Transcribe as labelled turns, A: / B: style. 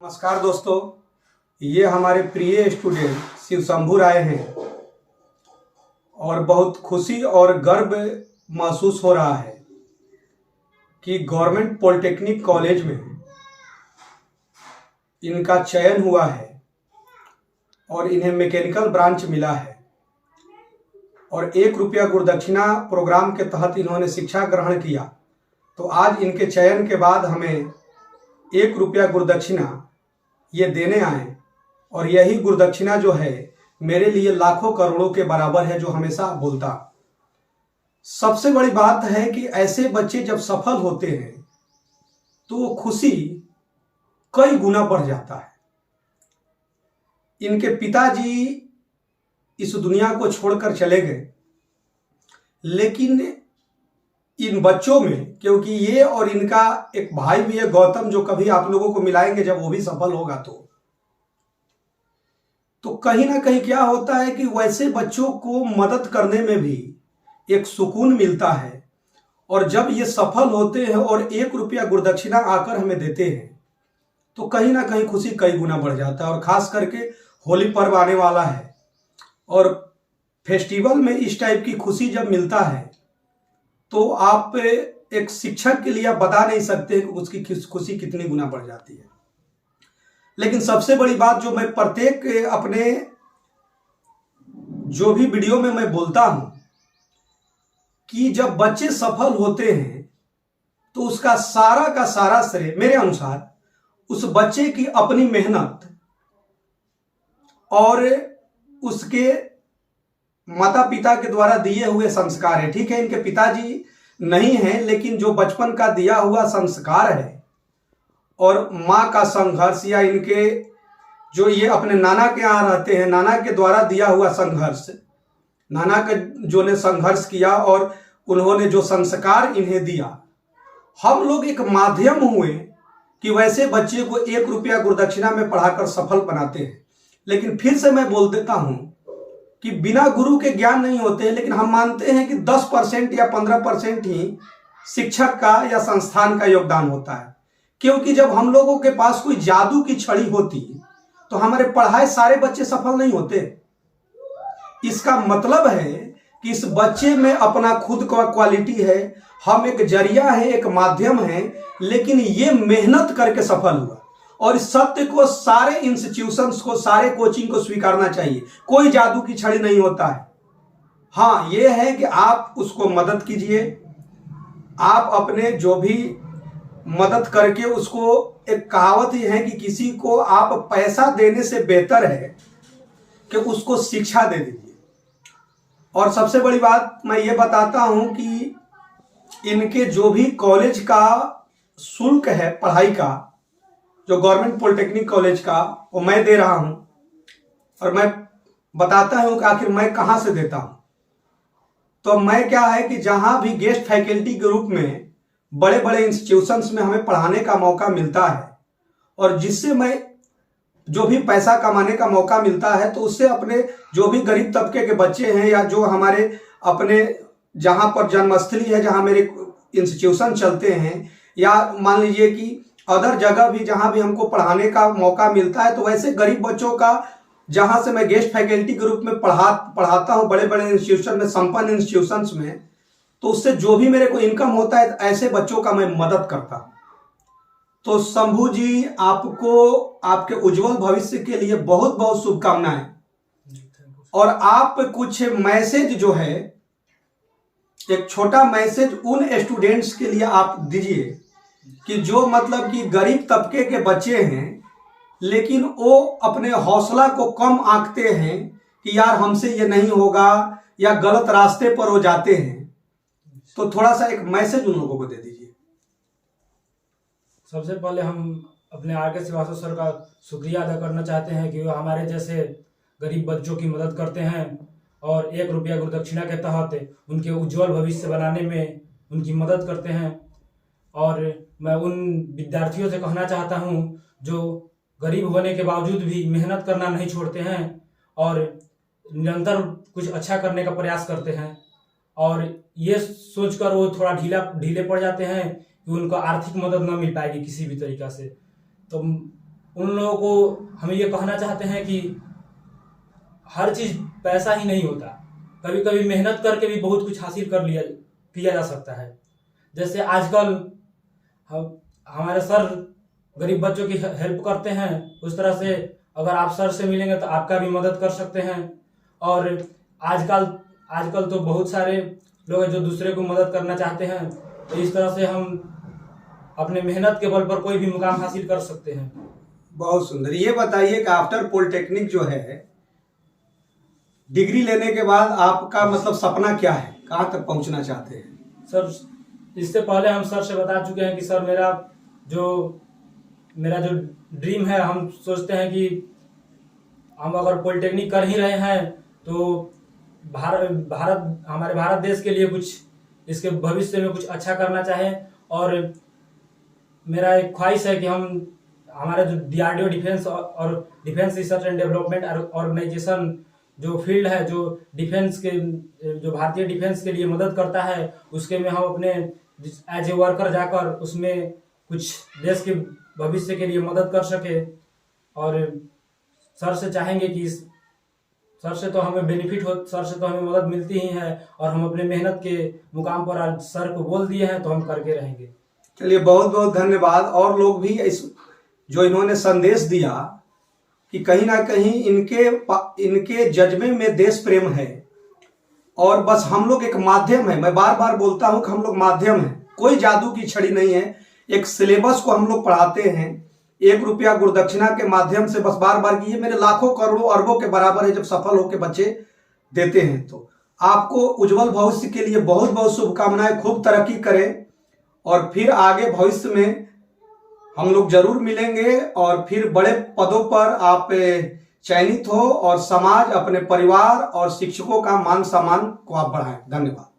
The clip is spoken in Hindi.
A: नमस्कार दोस्तों, ये हमारे प्रिय स्टूडेंट शिव शंभू राय हैं और बहुत खुशी और गर्व महसूस हो रहा है कि गवर्नमेंट पॉलिटेक्निक कॉलेज में इनका चयन हुआ है और इन्हें मैकेनिकल ब्रांच मिला है और 1 रुपया गुरुदक्षिणा प्रोग्राम के तहत इन्होंने शिक्षा ग्रहण किया। तो आज इनके चयन के बाद हमें 1 रुपया गुरुदक्षिणा ये देने आए और यही गुरुदक्षिणा जो है मेरे लिए लाखों करोड़ों के बराबर है, जो हमेशा बोलता। सबसे बड़ी बात है कि ऐसे बच्चे जब सफल होते हैं तो वो खुशी कई गुना बढ़ जाता है। इनके पिताजी इस दुनिया को छोड़कर चले गए, लेकिन इन बच्चों में, क्योंकि ये और इनका एक भाई भी है गौतम, जो कभी आप लोगों को मिलाएंगे जब वो भी सफल होगा तो कहीं ना कहीं क्या होता है कि वैसे बच्चों को मदद करने में भी एक सुकून मिलता है। और जब ये सफल होते हैं और 1 रुपया गुरुदक्षिणा आकर हमें देते हैं तो कहीं ना कहीं खुशी कई गुना बढ़ जाता है। और खास करके होली पर्व आने वाला है और फेस्टिवल में इस टाइप की खुशी जब मिलता है तो आप एक शिक्षक के लिए आप बता नहीं सकते कि उसकी खुशी कितनी गुना बढ़ जाती है। लेकिन सबसे बड़ी बात जो मैं प्रत्येक अपने जो भी वीडियो में मैं बोलता हूं कि जब बच्चे सफल होते हैं तो उसका सारा का सारा श्रेय मेरे अनुसार उस बच्चे की अपनी मेहनत और उसके माता पिता के द्वारा दिए हुए संस्कार है। ठीक है, इनके पिताजी नहीं हैं, लेकिन जो बचपन का दिया हुआ संस्कार है और माँ का संघर्ष, या इनके जो ये अपने नाना के यहाँ रहते हैं, नाना के द्वारा दिया हुआ संघर्ष, नाना का जो ने संघर्ष किया और उन्होंने जो संस्कार इन्हें दिया, हम लोग एक माध्यम हुए कि वैसे बच्चे को 1 रुपया गुरुदक्षिणा में पढ़ाकर सफल बनाते हैं। लेकिन फिर से मैं बोल देता हूं कि बिना गुरु के ज्ञान नहीं होते, लेकिन हम मानते हैं कि 10% या 15% ही शिक्षक का या संस्थान का योगदान होता है। क्योंकि जब हम लोगों के पास कोई जादू की छड़ी होती तो हमारे पढ़ाए सारे बच्चे सफल नहीं होते। इसका मतलब है कि इस बच्चे में अपना खुद का क्वालिटी है, हम एक जरिया है, एक माध्यम है, लेकिन ये मेहनत करके सफल हुआ। और इस सत्य को सारे इंस्टीट्यूशंस को, सारे कोचिंग को स्वीकारना चाहिए। कोई जादू की छड़ी नहीं होता है। हाँ, ये है कि आप उसको मदद कीजिए, आप अपने जो भी मदद करके उसको, एक कहावत ही है कि किसी को आप पैसा देने से बेहतर है कि उसको शिक्षा दे दीजिए। और सबसे बड़ी बात मैं ये बताता हूं कि इनके जो भी कॉलेज का शुल्क है पढ़ाई का, जो गवर्नमेंट पॉलिटेक्निक कॉलेज का, वो मैं दे रहा हूं। और मैं बताता हूं कि आखिर मैं कहां से देता हूं। तो मैं क्या है कि जहां भी गेस्ट फैकल्टी के रूप में बड़े बड़े इंस्टीट्यूशंस में हमें पढ़ाने का मौका मिलता है और जिससे मैं जो भी पैसा कमाने का मौका मिलता है तो उससे अपने जो भी गरीब तबके के बच्चे हैं, या जो हमारे अपने जहां पर जन्मस्थली है, जहां मेरे इंस्टीट्यूशन चलते हैं, या मान लीजिए कि अदर जगह भी जहां भी हमको पढ़ाने का मौका मिलता है, तो वैसे गरीब बच्चों का जहां से मैं गेस्ट फैकल्टी के रूप में पढ़ाता हूं बड़े बड़े इंस्टीट्यूशन में, संपन्न इंस्टीट्यूशंस में, तो उससे जो भी मेरे को इनकम होता है ऐसे बच्चों का मैं मदद करता हूं। तो शंभू जी, आपको आपके उज्जवल भविष्य के लिए बहुत बहुत शुभकामनाएं। और आप कुछ मैसेज जो है, एक छोटा मैसेज उन स्टूडेंट्स के लिए आप दीजिए कि जो मतलब कि गरीब तबके के बच्चे हैं, लेकिन वो अपने हौसला को कम आंकते हैं कि यार हमसे ये नहीं होगा, या गलत रास्ते पर वो जाते हैं। तो थोड़ा सा एक मैसेज उन लोगों को दे दीजिए।
B: सबसे पहले हम अपने आर.के. श्रीवास्तव सर का शुक्रिया अदा करना चाहते हैं कि वो हमारे जैसे गरीब बच्चों की मदद करते हैं और 1 रुपया गुरुदक्षिणा के तहत उनके उज्जवल भविष्य बनाने में उनकी मदद करते हैं। और मैं उन विद्यार्थियों से कहना चाहता हूं जो गरीब होने के बावजूद भी मेहनत करना नहीं छोड़ते हैं और निरंतर कुछ अच्छा करने का प्रयास करते हैं, और ये सोचकर वो थोड़ा ढीले पड़ जाते हैं कि उनको आर्थिक मदद न मिल पाएगी किसी भी तरीका से। तो उन लोगों को हम ये कहना चाहते हैं कि हर चीज़ पैसा ही नहीं होता, कभी कभी मेहनत करके भी बहुत कुछ हासिल किया जा सकता है। जैसे आजकल हमारे सर गरीब बच्चों की हेल्प करते हैं, उस तरह से अगर आप सर से मिलेंगे तो आपका भी मदद कर सकते हैं। और आजकल तो बहुत सारे लोग हैं जो दूसरे को मदद करना चाहते हैं, तो इस तरह से हम अपने मेहनत के बल पर कोई भी मुकाम हासिल कर सकते हैं।
A: बहुत सुंदर। ये बताइए कि आफ्टर पॉलिटेक्निक जो है, डिग्री लेने के बाद आपका मतलब सपना क्या है, कहाँ तक पहुंचना चाहते हैं?
B: सर, इससे पहले हम सर से बता चुके हैं कि सर मेरा जो ड्रीम है, हम सोचते हैं कि हम अगर पॉलिटेक्निक कर ही रहे हैं तो हमारे भारत देश के लिए कुछ इसके भविष्य में कुछ अच्छा करना चाहें। और मेरा एक ख्वाहिश है कि हम हमारा जो DRDO डिफेंस और defence research and development organisation जो फील्ड है, जो डिफेंस के जो भारतीय डिफेंस के लिए मदद करता है, उसके में हम अपने एज ए वर्कर जाकर उसमें कुछ देश के भविष्य के लिए मदद कर सके। और सर से चाहेंगे कि सर से तो हमें बेनिफिट हो, सर से तो हमें मदद मिलती ही है, और हम अपने मेहनत के मुकाम पर आज सर को बोल दिए हैं तो हम करके रहेंगे।
A: चलिए, बहुत बहुत धन्यवाद। और लोग भी इस जो इन्होंने संदेश दिया कि कहीं ना कहीं इनके जज्बे में देश प्रेम है, और बस हम लोग एक माध्यम है। मैं बार बार बोलता हूं कि हम लोग माध्यम हैं, कोई जादू की छड़ी नहीं है। एक सिलेबस को हम लोग पढ़ाते हैं, 1 रुपया गुरुदक्षिणा के माध्यम से, बस बार बार की ये मेरे लाखों करोड़ों अरबों के बराबर है जब सफल होकर बच्चे देते हैं। तो आपको उज्जवल भविष्य के लिए बहुत बहुत शुभकामनाएं, खूब तरक्की करें, और फिर आगे भविष्य में हम लोग जरूर मिलेंगे, और फिर बड़े पदों पर आप चयनित हो, और समाज, अपने परिवार और शिक्षकों का मान सम्मान को आप बढ़ाएं। धन्यवाद।